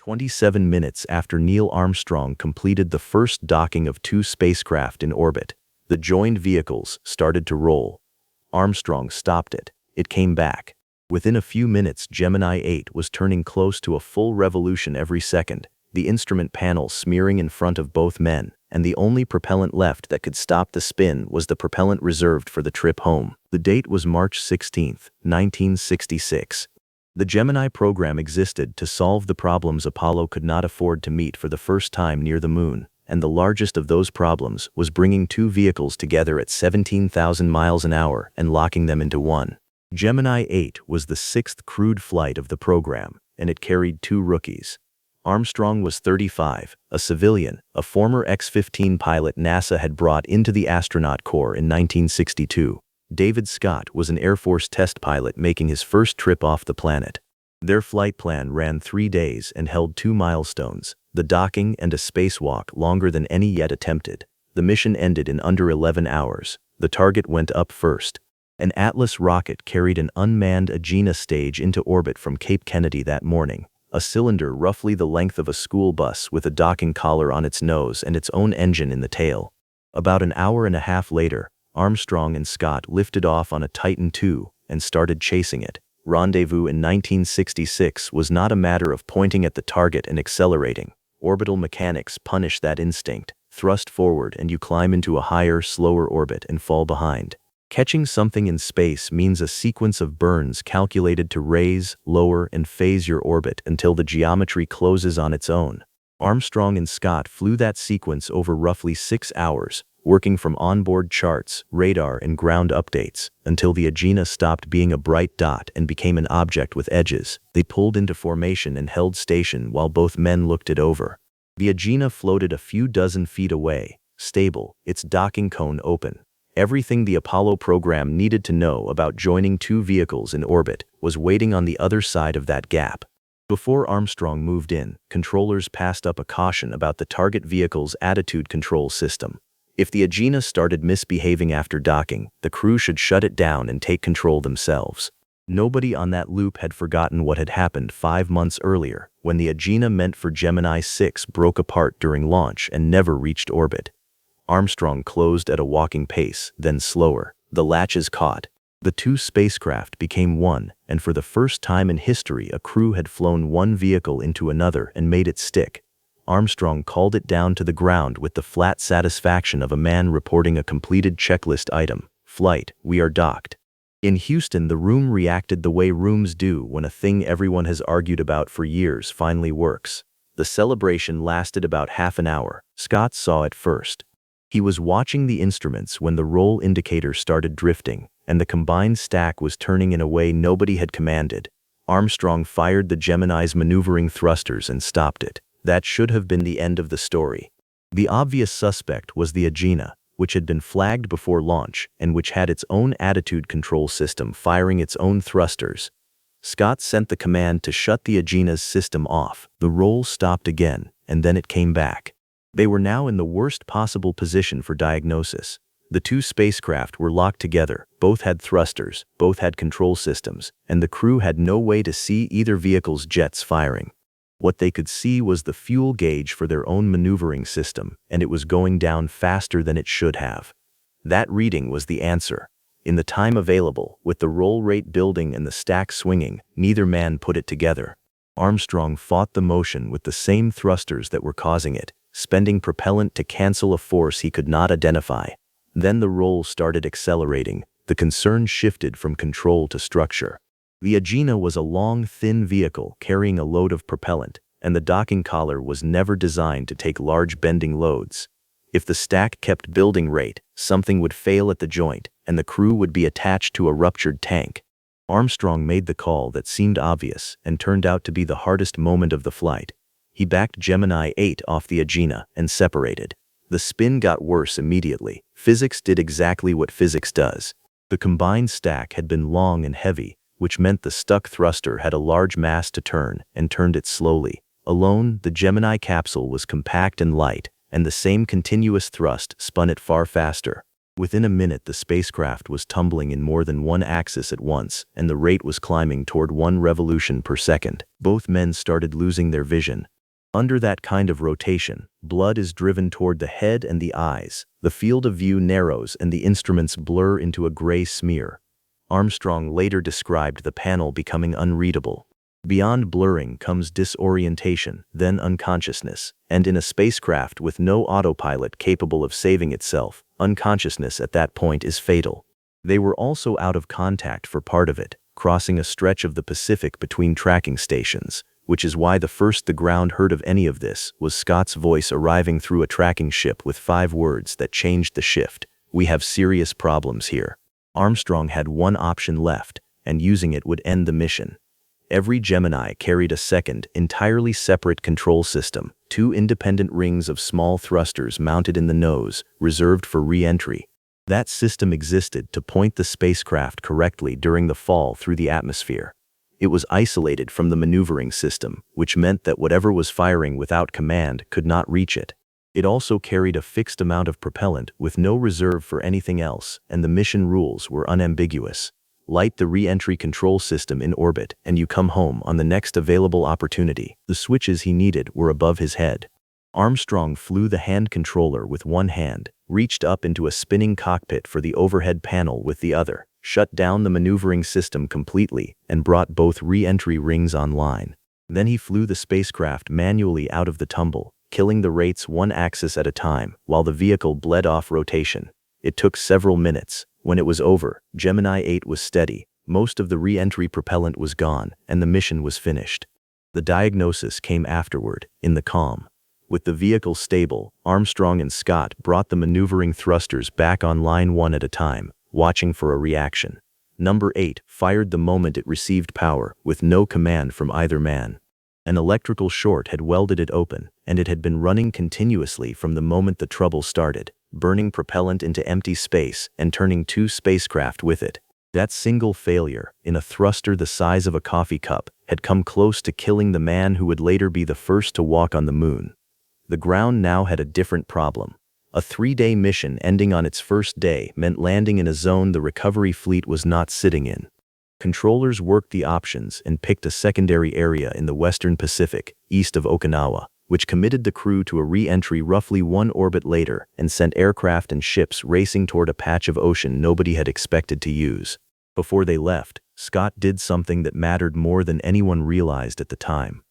27 minutes after Neil Armstrong completed the first docking of two spacecraft in orbit, the joined vehicles started to roll. Armstrong stopped it. It came back. Within a few minutes, Gemini 8 was turning close to a full revolution every second, the instrument panel smearing in front of both men, and the only propellant left that could stop the spin was the propellant reserved for the trip home. The date was March 16, 1966. The Gemini program existed to solve the problems Apollo could not afford to meet for the first time near the moon, and the largest of those problems was bringing two vehicles together at 17,000 miles an hour and locking them into one. Gemini 8 was the sixth crewed flight of the program, and it carried two rookies. Armstrong was 35, a civilian, a former X-15 pilot NASA had brought into the astronaut corps in 1962. David Scott was an Air Force test pilot making his first trip off the planet. Their flight plan ran 3 days and held two milestones, the docking and a spacewalk longer than any yet attempted. The mission ended in under 11 hours. The target went up first. An Atlas rocket carried an unmanned Agena stage into orbit from Cape Kennedy that morning, a cylinder roughly the length of a school bus with a docking collar on its nose and its own engine in the tail. About an hour and a half later, Armstrong and Scott lifted off on a Titan II and started chasing it. Rendezvous in 1966 was not a matter of pointing at the target and accelerating. Orbital mechanics punish that instinct. Thrust forward and you climb into a higher, slower orbit and fall behind. Catching something in space means a sequence of burns calculated to raise, lower, and phase your orbit until the geometry closes on its own. Armstrong and Scott flew that sequence over roughly 6 hours, working from onboard charts, radar, and ground updates, until the Agena stopped being a bright dot and became an object with edges. They pulled into formation and held station while both men looked it over. The Agena floated a few dozen feet away, stable, its docking cone open. Everything the Apollo program needed to know about joining two vehicles in orbit was waiting on the other side of that gap. Before Armstrong moved in, controllers passed up a caution about the target vehicle's attitude control system. If the Agena started misbehaving after docking, the crew should shut it down and take control themselves. Nobody on that loop had forgotten what had happened 5 months earlier, when the Agena meant for Gemini 6 broke apart during launch and never reached orbit. Armstrong closed at a walking pace, then slower. The latches caught. The two spacecraft became one, and for the first time in history a crew had flown one vehicle into another and made it stick. Armstrong called it down to the ground with the flat satisfaction of a man reporting a completed checklist item. Flight, we are docked. In Houston, the room reacted the way rooms do when a thing everyone has argued about for years finally works. The celebration lasted about half an hour. Scott saw it first. He was watching the instruments when the roll indicator started drifting, and the combined stack was turning in a way nobody had commanded. Armstrong fired the Gemini's maneuvering thrusters and stopped it. That should have been the end of the story. The obvious suspect was the Agena, which had been flagged before launch and which had its own attitude control system firing its own thrusters. Scott sent the command to shut the Agena's system off. The roll stopped again, and then it came back. They were now in the worst possible position for diagnosis. The two spacecraft were locked together, both had thrusters, both had control systems, and the crew had no way to see either vehicle's jets firing. What they could see was the fuel gauge for their own maneuvering system, and it was going down faster than it should have. That reading was the answer. In the time available, with the roll rate building and the stack swinging, neither man put it together. Armstrong fought the motion with the same thrusters that were causing it, spending propellant to cancel a force he could not identify. Then the roll started accelerating. The concern shifted from control to structure. The Agena was a long, thin vehicle carrying a load of propellant, and the docking collar was never designed to take large bending loads. If the stack kept building rate, something would fail at the joint, and the crew would be attached to a ruptured tank. Armstrong made the call that seemed obvious and turned out to be the hardest moment of the flight. He backed Gemini 8 off the Agena and separated. The spin got worse immediately. Physics did exactly what physics does. The combined stack had been long and heavy, which meant the stuck thruster had a large mass to turn, and turned it slowly. Alone, the Gemini capsule was compact and light, and the same continuous thrust spun it far faster. Within a minute, the spacecraft was tumbling in more than one axis at once, and the rate was climbing toward 1 revolution per second. Both men started losing their vision. Under that kind of rotation, blood is driven toward the head and the eyes. The field of view narrows and the instruments blur into a gray smear. Armstrong later described the panel becoming unreadable. Beyond blurring comes disorientation, then unconsciousness, and in a spacecraft with no autopilot capable of saving itself, unconsciousness at that point is fatal. They were also out of contact for part of it, crossing a stretch of the Pacific between tracking stations, which is why the first the ground heard of any of this was Scott's voice arriving through a tracking ship with 5 words that changed the shift. "We have serious problems here." Armstrong had one option left, and using it would end the mission. Every Gemini carried a second, entirely separate control system, 2 independent rings of small thrusters mounted in the nose, reserved for re-entry. That system existed to point the spacecraft correctly during the fall through the atmosphere. It was isolated from the maneuvering system, which meant that whatever was firing without command could not reach it. It also carried a fixed amount of propellant with no reserve for anything else, and the mission rules were unambiguous. Light the re-entry control system in orbit and you come home on the next available opportunity. The switches he needed were above his head. Armstrong flew the hand controller with one hand, reached up into a spinning cockpit for the overhead panel with the other, shut down the maneuvering system completely, and brought both re-entry rings online. Then he flew the spacecraft manually out of the tumble, killing the rates one axis at a time while the vehicle bled off rotation. It took several minutes. When it was over, Gemini 8 was steady, most of the re-entry propellant was gone, and the mission was finished. The diagnosis came afterward, in the calm. With the vehicle stable, Armstrong and Scott brought the maneuvering thrusters back online one at a time, watching for a reaction. Number 8 fired the moment it received power, with no command from either man. An electrical short had welded it open, and it had been running continuously from the moment the trouble started, burning propellant into empty space and turning 2 spacecraft with it. That single failure, in a thruster the size of a coffee cup, had come close to killing the man who would later be the first to walk on the moon. The ground now had a different problem. A 3-day mission ending on its first day meant landing in a zone the recovery fleet was not sitting in. Controllers worked the options and picked a secondary area in the western Pacific, east of Okinawa, which committed the crew to a re-entry roughly 1 orbit later and sent aircraft and ships racing toward a patch of ocean nobody had expected to use. Before they left, Scott did something that mattered more than anyone realized at the time.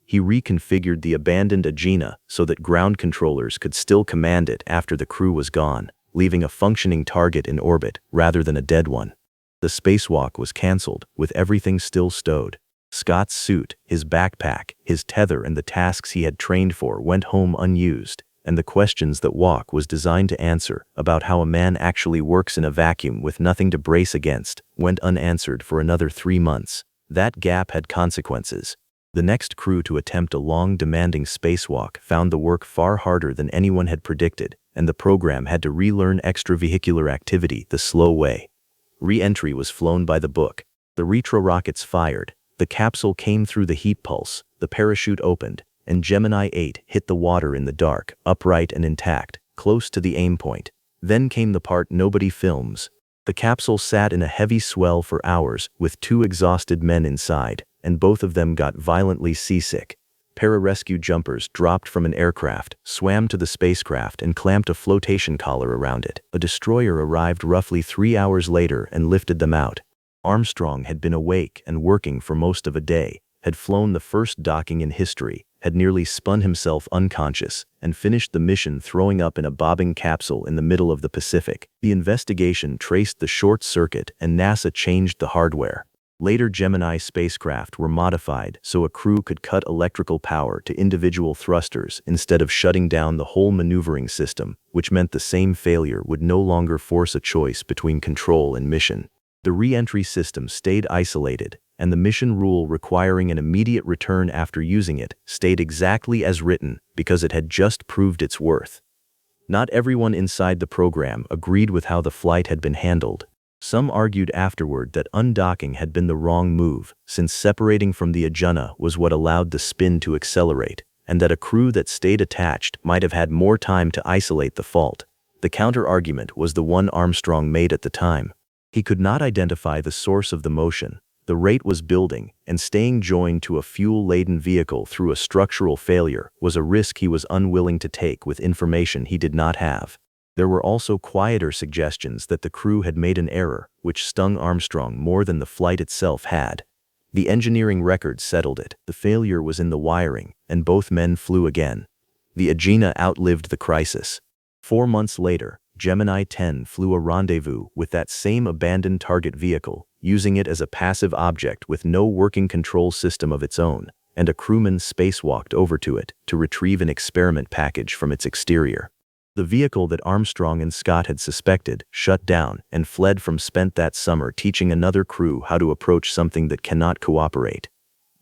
He reconfigured the abandoned Agena so that ground controllers could still command it after the crew was gone, leaving a functioning target in orbit rather than a dead one. The spacewalk was canceled, with everything still stowed. Scott's suit, his backpack, his tether and the tasks he had trained for went home unused, and the questions that Walk was designed to answer about how a man actually works in a vacuum with nothing to brace against went unanswered for another 3 months. That gap had consequences. The next crew to attempt a long, demanding spacewalk found the work far harder than anyone had predicted, and the program had to relearn extravehicular activity the slow way. Re-entry was flown by the book. The retro rockets fired. The capsule came through the heat pulse, the parachute opened, and Gemini 8 hit the water in the dark, upright and intact, close to the aim point. Then came the part nobody films. The capsule sat in a heavy swell for hours with 2 exhausted men inside, and both of them got violently seasick. Pararescue jumpers dropped from an aircraft, swam to the spacecraft and clamped a flotation collar around it. A destroyer arrived roughly 3 hours later and lifted them out. Armstrong had been awake and working for most of a day, had flown the first docking in history, had nearly spun himself unconscious, and finished the mission throwing up in a bobbing capsule in the middle of the Pacific. The investigation traced the short circuit and NASA changed the hardware. Later Gemini spacecraft were modified so a crew could cut electrical power to individual thrusters instead of shutting down the whole maneuvering system, which meant the same failure would no longer force a choice between control and mission. The re-entry system stayed isolated, and the mission rule requiring an immediate return after using it stayed exactly as written because it had just proved its worth. Not everyone inside the program agreed with how the flight had been handled. Some argued afterward that undocking had been the wrong move, since separating from the Agena was what allowed the spin to accelerate, and that a crew that stayed attached might have had more time to isolate the fault. The counter-argument was the one Armstrong made at the time. He could not identify the source of the motion, The rate was building, and staying joined to a fuel-laden vehicle through a structural failure was a risk he was unwilling to take with information he did not have. There were also quieter suggestions that the crew had made an error, which stung Armstrong more than the flight itself had. The engineering records settled it. The failure was in the wiring, and both men flew again. The Agena outlived the crisis. 4 months later, Gemini 10 flew a rendezvous with that same abandoned target vehicle, using it as a passive object with no working control system of its own, and a crewman spacewalked over to it to retrieve an experiment package from its exterior. The vehicle that Armstrong and Scott had suspected shut down and fled from spent that summer, teaching another crew how to approach something that cannot cooperate.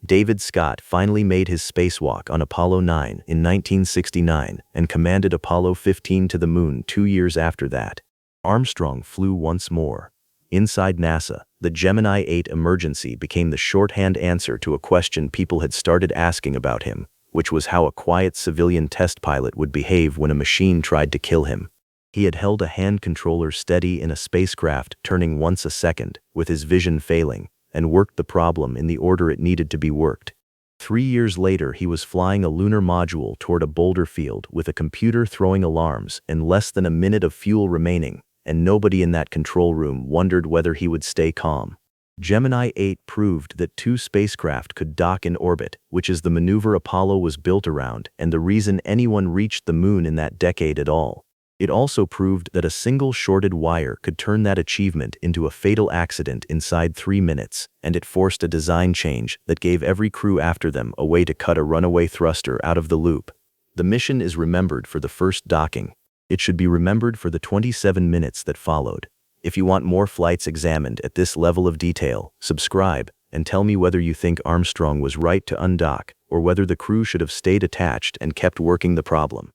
David Scott finally made his spacewalk on Apollo 9 in 1969 and commanded Apollo 15 to the moon 2 years after that. Armstrong flew once more. Inside NASA, the Gemini 8 emergency became the shorthand answer to a question people had started asking about him, which was how a quiet civilian test pilot would behave when a machine tried to kill him. He had held a hand controller steady in a spacecraft turning once a second, with his vision failing, and worked the problem in the order it needed to be worked. 3 years later, he was flying a lunar module toward a boulder field with a computer throwing alarms and less than a minute of fuel remaining, and nobody in that control room wondered whether he would stay calm. Gemini 8 proved that 2 spacecraft could dock in orbit, which is the maneuver Apollo was built around and the reason anyone reached the moon in that decade at all. It also proved that a single shorted wire could turn that achievement into a fatal accident inside 3 minutes, and it forced a design change that gave every crew after them a way to cut a runaway thruster out of the loop. The mission is remembered for the first docking. It should be remembered for the 27 minutes that followed. If you want more flights examined at this level of detail, subscribe and tell me whether you think Armstrong was right to undock or whether the crew should have stayed attached and kept working the problem.